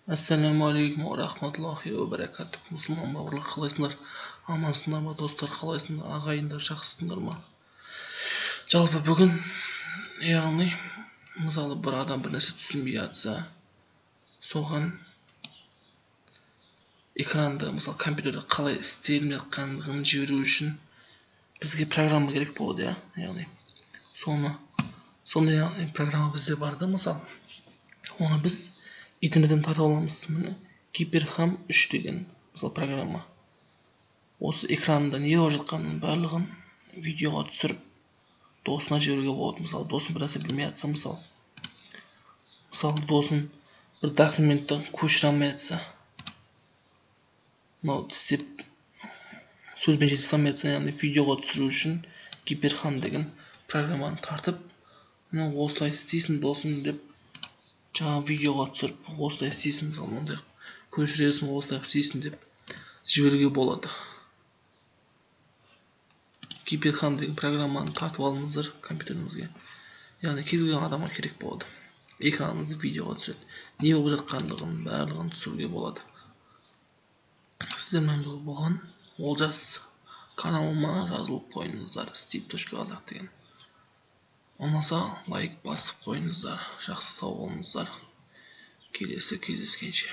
Assalamu alaikum wa rahmatullohi wa barakatuh. Musulmon bауырлар, қалайсыңдар? Амансыңдар ма, достар, қалайсыңдар? Ағайындар, жақсысыңдар ма? Жалпы бүгін, яғни, мысалы бір адам бір нәрсе түсінбей жатса, соған экранды, мысалы компьютерде қалай істелініп жатқандығын жіберу үшін бізге программа керек болады, яғни сондай яғни программа бізде бар да, мысалы оны біз интернеттен тартып аламыз. Міне Гиперхам 3 деген мысалы программа. Осы экранда не болып жатқанын барлығын видеоға түсіріп досына жіберуге болады. Мысалы досың бір нәрсе білмей жатса, мысалы досың бір документті көшіре алмай жатса, мынау істеп сөзбен жете алмай жатса, яғни видеоға түсіру үшін Гиперхам деген программаны тартып, мына осылай істейсің досым деп жаңа видеоға түсіріп, осылай істейсің, мысалы мындай көшіресің, осылай істейсің деп жіберуге болады. Гиперхам деген программаны тартып алыңыздар компьютеріңізге. Яғни кез келген адамға керек болады. Экраныңызды видеоға түсіреді. Не болып жатқандығын барлығын түсіруге болады. Сіздермен болған Олжас каналыма жазылып қойыңыздар. Steve.Kazak деген. Ұнаса лайк басып қойыңыздар. Жақсы сау болыңыздар. Келесі кездескенше.